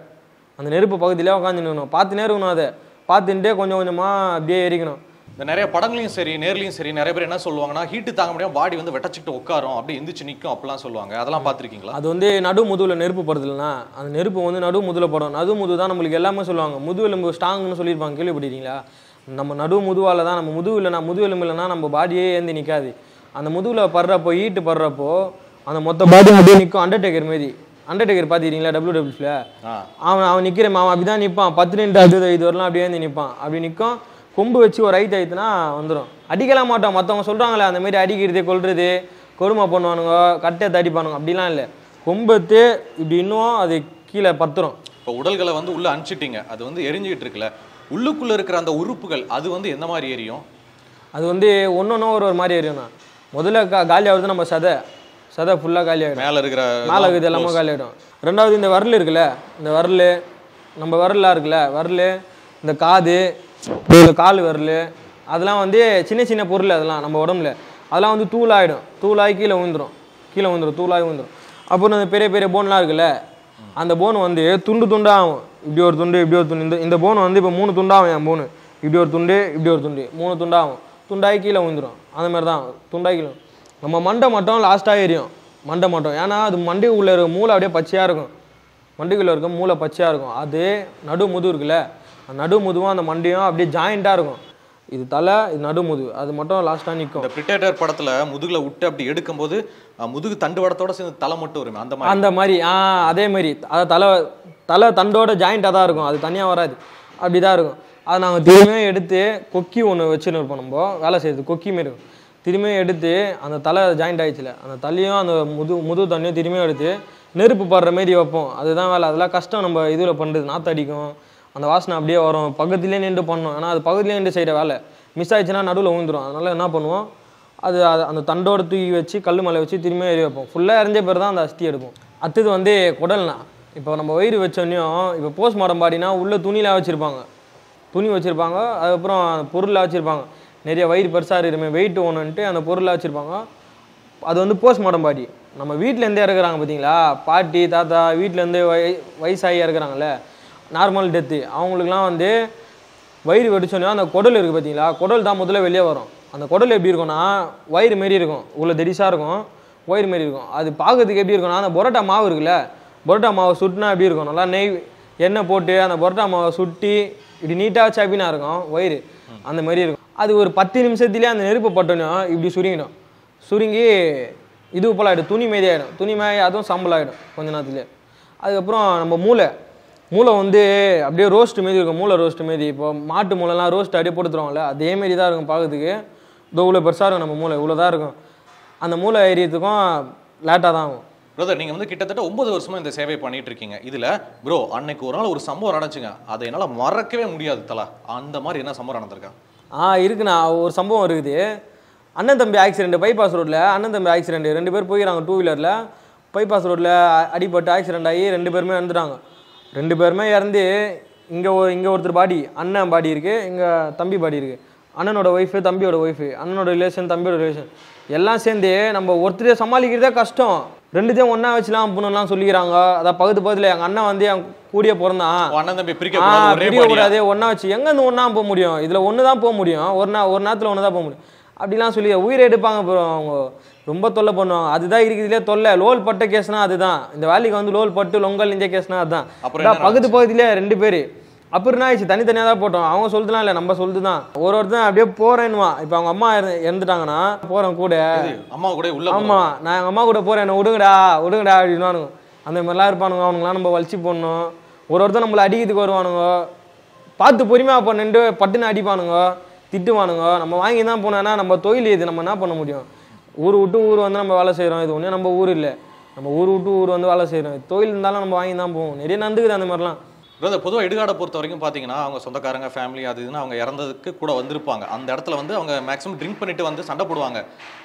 [SPEAKER 3] அந்த நெருப்பு பகுதியிலே உட்காந்துருக்கணும், பார்த்துனே இருக்கணும். அதை பார்த்துட்டே கொஞ்சம் கொஞ்சமாக அப்படியே எரிக்கணும்.
[SPEAKER 4] இந்த நிறைய படங்களையும் சரி நேர்லையும் சரி நிறைய பேர் என்ன சொல்லுவாங்கன்னா, ஹீட்டு தாங்க முடியாம பாடி வந்து வெட்டச்சிட்டு உட்காரும், அப்படியே எந்திரிச்சு நிற்கும் அப்படிலாம் சொல்லுவாங்க. அதெல்லாம் பார்த்துருக்கீங்களா?
[SPEAKER 3] அது வந்து நடு முதுகில் நெருப்பு படுதுலன்னா, அந்த நெருப்பு வந்து நடு முதுகில் படும். நடு முது தான் நம்மளுக்கு எல்லாமே சொல்லுவாங்க. முதுகெலும்பு ஸ்ட்ராங்னு சொல்லியிருப்பாங்க, கேள்விப்பட்டிருக்கீங்களா? நம்ம நடு முதுவால் தான், நம்ம முதுகெலும்பு இல்லைன்னா நம்ம பாடியே ஏந்தி நிற்காது. அந்த முதுகில் படுறப்போ ஹீட்டு படுறப்போ அந்த மொத்த பாடி அப்படியே நிற்கும். அண்டர்டேக்கர் மாரி. அண்டர்டேக்கர் பார்த்துக்கிட்டீங்களா WWE? அவன் நிற்கிற அவன் அப்படி தான் நிற்பான். 10 2 5 வரலாம் அப்படியே ஏந்தி நிற்பான். அப்படி நிற்கும். கொம்பு வச்சு ஒரு ஐத்து ஐத்துனா வந்துடும். அடிக்கலாம் மாட்டோம். மற்றவங்க சொல்கிறாங்களே அந்த மாதிரி அடிக்கிறது கொள்வது கொடுமை பண்ணுவானுங்க, கட்டை தடிப்பானுங்க, அப்படிலாம் இல்லை. கொம்பத்து இப்படி இன்னும் அது கீழே பத்துரும்.
[SPEAKER 4] இப்போ உடல்களை வந்து உள்ளே அனுப்பிச்சிட்டிங்க, அது வந்து எரிஞ்சிக்கிட்டு இருக்குல்ல, உள்ளுக்குள்ளே இருக்கிற அந்த உறுப்புகள் அது வந்து எந்த மாதிரி எரியும்?
[SPEAKER 3] அது வந்து ஒன்று ஒரு மாதிரி எரியும்ண்ணா. முதல்ல காலி ஆகுது நம்ம சதை ஃபுல்லாக காலி ஆகிடும்.
[SPEAKER 4] மேலே
[SPEAKER 3] இருக்குது எல்லாமே காலி ஆகிடும். ரெண்டாவது இந்த விரல் இருக்குல்ல, இந்த விரல் நம்ம விரலாக இருக்குல்ல, விரல் இந்த காது கால் விரல் அதெல்லாம் வந்து சின்ன சின்ன பொருள், அதெல்லாம் நம்ம உடம்புல அதெல்லாம் வந்து தூளாகிடும். தூளாகி கீழே விழுந்துடும், தூளாகி விழுந்துடும். அப்புறம் அந்த பெரிய பெரிய போன்லாம் இருக்குல்ல, அந்த போன் வந்து துண்டாகும். இப்படி ஒரு துண்டு இப்படி ஒரு துண்டு. இந்த போன் வந்து இப்போ 3 துண்டாகும். என் போன் இப்படி ஒரு துண்டு இப்படி ஒரு துண்டு 3 துண்டாகும். துண்டாகி கீழே விழுந்துடும். அந்த மாதிரி தான் துண்டாகி கீழே. நம்ம மண்டை மட்டும் லாஸ்ட்டாக எரியும். மண்டை மட்டும், ஏன்னா அது மண்டைக்குள்ளே இருக்க மூளை அப்படியே பச்சையாக இருக்கும். மண்டைக்குள்ளே இருக்க மூளை பச்சையாக இருக்கும். அது நடு முது இருக்குல்ல, அந்த நடு முதுவும் அந்த மண்டையும் அப்படியே ஜாயிண்டாக இருக்கும். இது தலை, இது நடு முதுகு, அது மட்டும் லாஸ்ட்டாக நிற்கும்.
[SPEAKER 4] இந்த பிரிட்டேட்டர் படத்தில் முதுகில் விட்டு அப்படி எடுக்கும்போது முதுகு தண்டு வடத்தோட சேர்ந்து தலை மட்டும் வரும்.
[SPEAKER 3] அந்த மாதிரி அதே மாதிரி அதை தலை தண்டோட ஜாயிண்டாக தான் இருக்கும். அது தனியாக வராது, அப்படி தான் இருக்கும். அதை நாங்கள் திரும்பியும் எடுத்து கொக்கி ஒன்று வச்சுன்னு இருப்போம். நம்ம வேலை செய்யுது கொக்கி மாரி இருக்கும். திரும்பியும் எடுத்து அந்த தலை ஜாயிண்ட் ஆகிடுச்சுல, அந்த தலையும் அந்த முது தண்ணியும் திரும்பியும் எடுத்து நெருப்பு படுற மாரி வைப்போம். அதுதான் வேலை. அதெல்லாம் கஷ்டம். நம்ம இதில் பண்ணுறது நாற்று அடிக்கும், அந்த வாசனை அப்படியே வரும். பக்கத்துலேயே நின்று பண்ணோம். ஏன்னா அது பக்கத்துலேயே நின்று செய்கிற வேலை. மிஸ் ஆயிடுச்சுன்னா நடுவில் விழுந்துடும். அதனால் என்ன பண்ணுவோம், அது அந்த தண்டோட தூக்கி வச்சு கல் மேலே வச்சு திரும்பியும் எரி வைப்போம். ஃபுல்லாக எரிஞ்ச பேர் தான் அந்த அஸ்தி எடுப்போம். அடுத்தது வந்து குடல்னா, இப்போ நம்ம வயிறு வச்சோன்னையும் இப்போ போஸ்ட்மார்ட்டம் பாடினா உள்ளே துணிலாம் வச்சுருப்பாங்க, துணி வச்சுருப்பாங்க. அதுக்கப்புறம் பொருளாக வச்சுருப்பாங்க. நிறைய வயிறு பெருசாக இருக்குமே வெயிட் ஒன்றுன்ட்டு அந்த பொருளாக வச்சுருப்பாங்க. அது வந்து போஸ்ட்மார்ட்டம் பாடி. நம்ம வீட்டிலேருந்தே இருக்கிறாங்க பார்த்தீங்களா, பாட்டி தாத்தா வீட்டிலேருந்து வயசாகி இருக்கிறாங்கல்ல, நார்மல் டெத்து. அவங்களுக்குலாம் வந்து வயிறு வெடிச்சோன்னா அந்த குடல் இருக்குது பார்த்தீங்களா, குடல் தான் முதல்ல வெளியே வரும். அந்த குடல் எப்படி இருக்கும்னா வயிறு மாரி இருக்கும், உள்ள தெரிசாக இருக்கும், வயிறு மாரி இருக்கும். அது பார்க்கறதுக்கு எப்படி இருக்கும்னா, அந்த பரோட்டா மாவு இருக்குல்ல, பரோட்டா மாவை சுட்டினா எப்படி இருக்கும், நல்லா நெய் எண்ணெய் போட்டு அந்த பரோட்டா மாவை சுட்டி இப்படி நீட்டாக சாப்பினா இருக்கும் வயிறு, அந்த மாதிரி இருக்கும். அது ஒரு 10 நிமிஷத்துலேயே அந்த நெருப்பு பட்டோன்னா இப்படி சுருங்கிடும். சுருங்கி இது போல் ஆகிடும், துணி மாரி ஆகிடும். துணி மாரி அதுவும் சாம்பல் ஆகிடும் கொஞ்ச நேரத்துலேயே. அதுக்கப்புறம் நம்ம மூளை வந்து அப்படியே ரோஸ்ட்டு மாரி இருக்கும். மூளை ரோஸ்ட்டு மாரி, இப்போ மாட்டு மூளைலாம் ரோஸ்ட்டு அப்படியே போட்டுருவாங்கல்ல, அதேமாரி தான் இருக்கும் பார்க்கறதுக்கு. இவ்வளோ பெருசாக இருக்கும் நம்ம மூளை, இவ்வளோ தான் இருக்கும். அந்த மூளை ஏறியதுக்கும் லேட்டாக தான் ஆகும்.
[SPEAKER 4] பிரதர், நீங்கள் வந்து கிட்டத்தட்ட 9 வருஷமாக இந்த சேவை பண்ணிட்டு இருக்கீங்க. இதில் ப்ரோ அன்னைக்கு ஒரு நாள் ஒரு சம்பவம் நடந்துச்சுங்க, அதை என்னால் மறக்கவே முடியாது தலா. அந்த மாதிரி என்ன சம்பவம் நடந்திருக்கா?
[SPEAKER 3] இருக்குண்ணா. ஒரு சம்பவம் இருக்குது. அண்ணன் தம்பி ஆக்சிடென்ட், பைபாஸ் ரோட்டில் அண்ணன் தம்பி ஆக்சிடென்ட். 2 பேர் போயிடறாங்க 2 வீலரில். பைபாஸ் ரோட்டில் அடிபட்டு ஆக்சிடென்ட் ஆகி 2 பேருமே இறந்துட்டாங்க. 2 பேருமே இறந்து இங்கே ஒருத்தர் பாடி, அண்ணன் பாடி இருக்குது, இங்கே தம்பி பாடி இருக்குது. அண்ணனோட ஒய்ஃபு தம்பியோட ஒய்ஃபு, அண்ணனோட ரிலேஷன் தம்பியோட ரிலேஷன் எல்லாம் சேர்ந்து நம்ம ஒருத்தரே சமாளிக்கிறதே கஷ்டம். 2த்தையும் ஒன்றா வச்சுலாம் பொண்ணுலாம் சொல்லிக்கிறாங்க. அதான் பக்கத்தில் எங்கள் அண்ணன் வந்து என் கூடிய பிறந்தான், பிரிக்கக்கூடாது, ஒன்றா வச்சு எங்கேருந்து ஒன்றா போக முடியும்? இதில் ஒன்று தான் போக முடியும், ஒரு நேரத்தில் ஒன்று தான் போக முடியும். அப்படிலாம் சொல்லி உயிரை எடுப்பாங்க ப்ரோ. அவங்க ரொம்ப தொல்லை பண்ணுவாங்க. அதுதான் இருக்கிறதுலே தொல்லை. லோல் பட்ட கேஸ்னா அதுதான். இந்த வேலைக்கு வந்து லோல் பட்டு லொங்கல் இந்த கேஸ்னா அதுதான்.
[SPEAKER 4] அப்புறம்
[SPEAKER 3] பக்கத்து பகுதியிலே 2 பேர் அப்புறம் என்ன ஆயிடுச்சு, தனித்தனியாக தான் போட்டோம். அவங்க சொல்லுதுலாம் இல்லை, நம்ம சொல்லுது தான். ஒருத்தன் அப்படியே போறேன்னுவான். இப்போ அவங்க அம்மா இறந்துட்டாங்கன்னா போறேன் கூட,
[SPEAKER 4] அம்மா கூட உள்ள.
[SPEAKER 3] ஆமா நான் எங்கள் அம்மா கூட போறேன், என்ன விடுங்கடா விடுங்கடா அப்படின்னுவானுங்க. அந்த மாதிரிலாம் இருப்பானுங்க. அவனுங்களாம் நம்ம வலிச்சு போடணும். ஒருத்தர் நம்மளை அடிக்கிறதுக்கு வருவானுங்க. பார்த்து பொறுமையாக பண்ணிட்டு பட்டுன்னு அடிப்பானுங்க, திட்டுவானுங்க. நம்ம வாங்கி தான் போனோன்னா நம்ம தொழில் இது, நம்ம என்ன பண்ண முடியும்? ஊர் விட்டு ஊர் வந்து நம்ம வேலை செய்கிறோம். இது ஒன்றே நம்ம ஊர் இல்லை, நம்ம ஊர் விட்டு ஊர் வந்து வேலை செய்கிறோம். தொழில் இருந்தாலும் நம்ம வாங்கி தான் போவோம். நிறைய நடந்துக்குது அந்த மாதிரிலாம்.
[SPEAKER 4] பொதுவாக இடுகாடை பொறுத்த வரைக்கும் பார்த்தீங்கன்னா அவங்க சொந்தக்காரங்க ஃபேமிலி அது இதுன்னு அவங்க இறந்ததுக்கு கூட வந்திருப்பாங்க. அந்த இடத்துல வந்து அவங்க மேக்ஸிமம் ட்ரிங்க் பண்ணிட்டு வந்து சண்டை போடுவாங்க.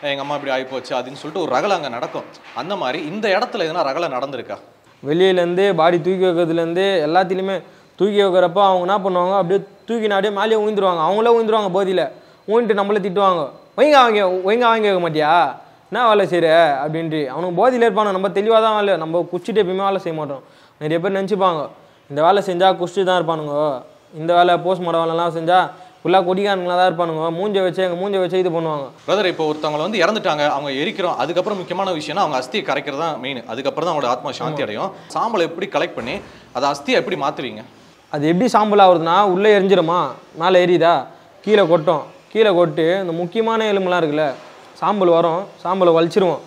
[SPEAKER 4] எங்கள் அம்மா இப்படி ஆகிப்போச்சு அப்படின்னு சொல்லிட்டு ஒரு ரகலை அங்கே நடக்கும். அந்த மாதிரி இந்த இடத்துல எதுனா ரகலை நடந்திருக்கா?
[SPEAKER 3] வெளியிலேருந்து பாடி தூக்கி வைக்கிறதுலேருந்து எல்லாத்துலேயுமே தூக்கி வைக்கிறப்ப அவங்க என்ன பண்ணுவாங்க, அப்படியே தூக்கி அப்படியே மேலேயே ஊந்துருவாங்க. அவங்களே ஊந்துருவாங்க போதியில். ஊன்ட்டு நம்மளே திட்டுவாங்க, ஒய்ங்க வாங்கி வைக்க மாட்டியா, என்ன வேலை செய்கிற அப்படின்ட்டு. அவனுக்கு போதியில் இருப்பாங்க. நம்ம தெளிவாக தான் வேலை, நம்ம குச்சிட்டு எப்பயுமே வேலை செய்ய மாட்டோம். நிறைய பேர் நினச்சிப்பாங்க இந்த வேலை செஞ்சால் குஷ்டி தான் இருப்பானுங்க, இந்த வேலை போஸ்ட்மார்ட்டம் வேலைலாம் செஞ்சால் ஃபுல்லாக கொடிக்காரங்களாக தான் இருப்பானுங்க. மூஞ்சை வச்சு இது பண்ணுவாங்க.
[SPEAKER 4] பிரதர், இப்போ ஒருத்தவங்களை வந்து இறந்துட்டாங்க, அவங்க எரிக்கிறோம். அதுக்கப்புறம் முக்கியமான விஷயம்னா அவங்க அஸ்தியை கரைக்கிறது தான் மெயின். அதுக்கப்புறம் தான் அவங்களோட ஆத்மா சாந்தி அடையும். சாம்பலை எப்படி கலெக்ட் பண்ணி அதை அஸ்தியை எப்படி மாற்றுவீங்க?
[SPEAKER 3] அது எப்படி சாம்பல் ஆகுதுன்னா, உள்ளே எரிஞ்சிருமா, மேலே எரியுதா, கீழே கொட்டும். கீழே கொட்டு இந்த முக்கியமான எலும்புலாம் இருக்குல்ல, சாம்பல் வரும். சாம்பலை வலிச்சிருவோம்.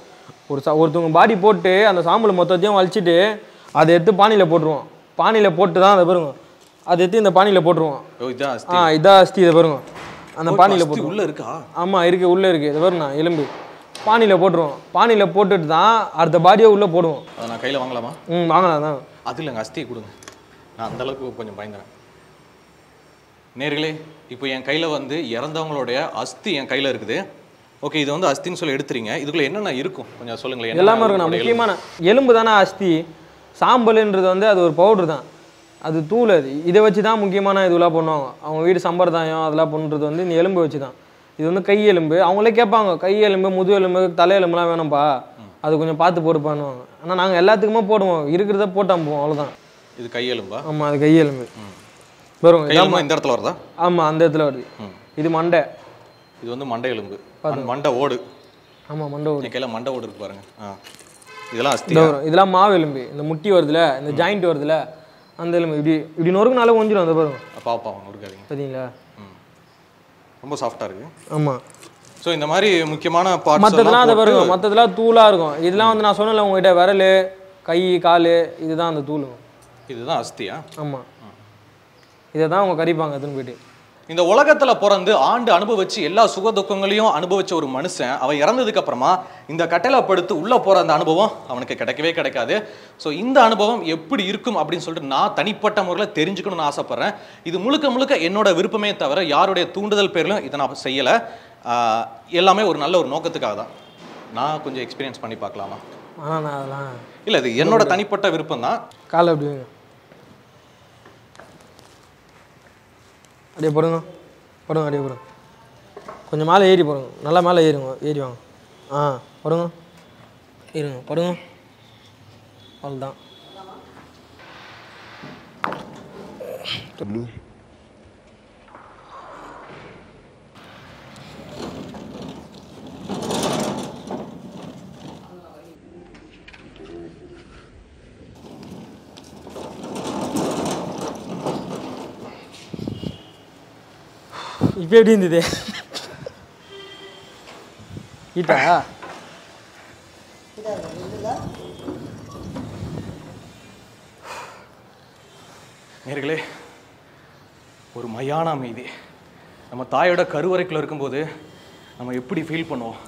[SPEAKER 3] ஒருத்தவங்க பாடி போட்டு அந்த சாம்பல் மொத்தத்தையும் வலிச்சிட்டு அதை எடுத்து பானியில் போட்டுருவோம். பானியில் போட்டு தான் அதை பாருங்க, அதை எடுத்து இந்த பானியில் போட்டுருவோம். இதான் அஸ்தி. இதை பாருங்க, அந்த பானியில் போட்டு
[SPEAKER 4] உள்ளே இருக்கா?
[SPEAKER 3] ஆமாம் இருக்குது, உள்ளே இருக்குது. இதை பாருங்க, எலும்பு பானியில் போட்டுருவோம். பானியில் போட்டுட்டு தான் அடுத்த பாடியை உள்ளே போடுவோம்.
[SPEAKER 4] அதை நான் கையில் வாங்கலாமா?
[SPEAKER 3] வாங்கலாம் தான்.
[SPEAKER 4] அது இல்லைங்க, அஸ்தியை கொடுங்க. நான் அந்தளவுக்கு கொஞ்சம் பயந்தேன். நேர்களே, இப்போ என் கையில் வந்து இறந்தவங்களுடைய அஸ்தி என் கையில் இருக்குது. ஓகே, இது வந்து அஸ்தின்னு சொல்லி எடுத்துறீங்க. இதுக்குள்ளே என்னென்ன இருக்கும் கொஞ்சம் சொல்லுங்களேன்.
[SPEAKER 3] எல்லாமே இருக்குண்ணா. முக்கியமான எலும்பு தானே அஸ்தி. சாம்பல்ன்றது வந்து அது ஒரு பவுட்ரு தான், அது தூள். அது இதை வச்சு தான் முக்கியமான இதுவெல்லாம் பண்ணுவாங்க. அவங்க வீடு சம்பிரதாயம் அதெல்லாம் பண்ணுறது வந்து இந்த எலும்பு வச்சு தான். இது வந்து கை எலும்பு. அவங்களே கேட்பாங்க, கை எலும்பு, முது எலும்பு, தலை எலும்புலாம் வேணும்ப்பா, அது கொஞ்சம் பார்த்து போட்டு பண்ணுவாங்க. ஆனால் நாங்கள் எல்லாத்துக்குமே போடுவோம், இருக்கிறத போட்டு அனுப்புவோம், அவ்வளோதான்.
[SPEAKER 4] இது கை எலும்பா?
[SPEAKER 3] ஆமாம், அது கை எலும்பு வரும்.
[SPEAKER 4] இந்த இடத்துல வருதா?
[SPEAKER 3] ஆமாம், அந்த இடத்துல வருது. இது மண்டை.
[SPEAKER 4] இது வந்து மண்டை எலும்பு, மண்டை ஓடு.
[SPEAKER 3] ஆமாம், மண்டை ஓடு.
[SPEAKER 4] கையில் மண்டை ஓடு இருக்கு பாருங்க. இதெல்லாம் அஸ்தி
[SPEAKER 3] வரும். இதெல்லாம் மாவு எலும்பு. இந்த முட்டி வருதுல, இந்த ஜாயிண்ட் வருதுல, அந்த எலும்பு இப்படி நொறுக்குனால கொஞ்சம் அந்த பாருங்க.
[SPEAKER 4] பாப்பா நொறுக்காதீங்க,
[SPEAKER 3] சரிங்களா?
[SPEAKER 4] ரொம்ப சாஃப்டாக இருக்கு.
[SPEAKER 3] ஆமாம்.
[SPEAKER 4] ஸோ இந்த மாதிரி முக்கியமான பார்ட்ஸ்
[SPEAKER 3] மற்றதெல்லாம் அதை பாருங்க, மற்றதெல்லாம் தூளாக இருக்கும். இதெல்லாம் வந்து நான் சொன்னல உங்ககிட்ட, விரல், கை, கால், இதுதான் அந்த தூள்.
[SPEAKER 4] இதுதான் அஸ்தியா?
[SPEAKER 3] ஆமாம், இதை தான் அவங்க கறிப்பாங்க அதுன்னு போயிட்டு.
[SPEAKER 4] இந்த உலகத்துல பிறந்து ஆண்டு அனுபவிச்சு எல்லா சுக துக்கங்களையும் அனுபவிச்ச ஒரு மனுஷன் அவன் இறந்ததுக்கு அப்புறமா இந்த கட்டளை படுத்து உள்ள போற அந்த அனுபவம் அவனுக்கு கிடைக்கவே கிடைக்காது. ஸோ இந்த அனுபவம் எப்படி இருக்கும் அப்படின்னு சொல்லிட்டு நான் தனிப்பட்ட முறையில் தெரிஞ்சுக்கணும்னு ஆசைப்படுறேன். இது முழுக்க முழுக்க என்னோட விருப்பமே தவிர யாருடைய தூண்டுதல் பேரிலும் இதை நான் செய்யலை. எல்லாமே ஒரு நல்ல ஒரு நோக்கத்துக்காக தான். நான் கொஞ்சம் எக்ஸ்பீரியன்ஸ் பண்ணி பார்க்கலாமா?
[SPEAKER 3] ஆனால் நான் அதெல்லாம்
[SPEAKER 4] இல்லை, இது என்னோட தனிப்பட்ட விருப்பம் தான்.
[SPEAKER 3] காலை அப்படிங்க அப்படியே போடுங்க, அப்படியே போடுங்க. கொஞ்சம் மேலே ஏறி போடுங்க, நல்லா மேலே ஏறி வாங்க. போடுங்க, போடுங்க. அவ்வளோதான். இப்போ எப்படி இருந்தது? ஈட்டா
[SPEAKER 4] நேர்களே, ஒரு மையான அமைதி. நம்ம தாயோட கருவறைக்குள்ள இருக்கும்போது நம்ம எப்படி ஃபீல் பண்ணுவோம்?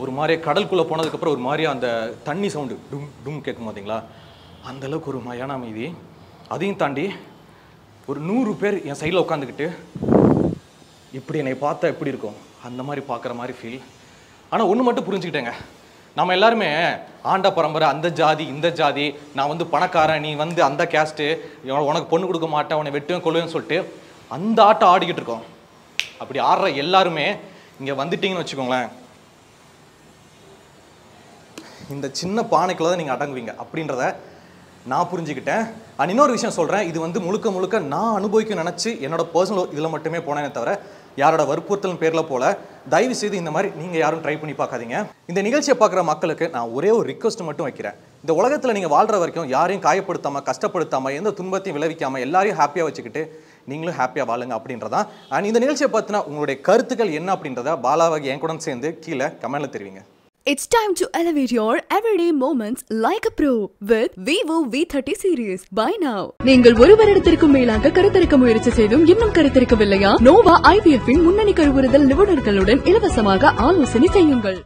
[SPEAKER 4] ஒரு மாதிரியே கடலுக்குள்ளே போனதுக்கப்புறம் ஒரு மாதிரியே அந்த தண்ணி சவுண்டு டும் டும் கேட்கும் பார்த்தீங்களா, அந்தளவுக்கு ஒரு மையான அமைதி. அதையும் தாண்டி ஒரு 100 பேர் என் சைடில் உட்காந்துக்கிட்டு இப்படி என்னை பார்த்தா எப்படி இருக்கும் அந்த மாதிரி பார்க்குற மாதிரி ஃபீல். ஆனால் ஒன்று மட்டும் புரிஞ்சுக்கிட்டேங்க, நம்ம எல்லாருமே ஆண்ட பரம்பரை, அந்த ஜாதி இந்த ஜாதி, நான் வந்து பணக்காரன், நீ வந்து அந்த கேஸ்ட்டு, உனக்கு பொண்ணு கொடுக்க மாட்டேன், உன்னை வெட்டுவேன் கொள்ளுவேன்னு சொல்லிட்டு அந்த ஆட்டம் ஆடிக்கிட்டு இருக்கோம். அப்படி ஆடுற எல்லாருமே இங்கே வந்துட்டீங்கன்னு வச்சுக்கோங்களேன், இந்த சின்ன பானைக்குள்ள தான் நீங்கள் அடங்குவீங்க அப்படின்றத நான் புரிஞ்சுக்கிட்டேன். இன்னொரு விஷயம் சொல்கிறேன், இது வந்து முழுக்க முழுக்க நான் அனுபவிக்க நினச்சி என்னோட பர்சனல் இதில் மட்டுமே போனேனே தவிர யாரோட வற்புறுத்தல் பேரில் போல தயவு செய்து இந்த மாதிரி நீங்கள் யாரும் ட்ரை பண்ணி பார்க்காதீங்க. இந்த நிகழ்ச்சியை பார்க்குற மக்களுக்கு நான் ஒரே ஒரு ரிக்வஸ்ட் மட்டும் வைக்கிறேன். இந்த உலகத்தில் நீங்கள் வாழ்கிற வரைக்கும் யாரையும் காயப்படுத்தாமல் கஷ்டப்படுத்தாமல் எந்த துன்பத்தையும் விளைவிக்காமல் எல்லாரையும் ஹாப்பியாக வச்சுக்கிட்டு நீங்களும் ஹாப்பியாக வாழுங்க அப்படின்றதான். அண்ட் இந்த நிகழ்ச்சியை பார்த்தினா உங்களுடைய கருத்துக்கள் என்ன அப்படின்றத பாலாவாகி என் கூட சேர்ந்து கீழே கமெண்ட்ல தெரிவிங்க.
[SPEAKER 1] It's time to elevate your everyday moments like a pro with Vivo V30 series. Buy now. நீங்கள் ஒரு வருடத்திற்கும் மேலாக கருத்தரிக்க முயற்சி செய்தும் இன்னும் கருத்தரிக்கவில்லையா? நோவா IVF இன் முன்னணி கருவுறுதல் நிபுணர்களுடன் இலவசமாக ஆலோசனை செய்யுங்கள்.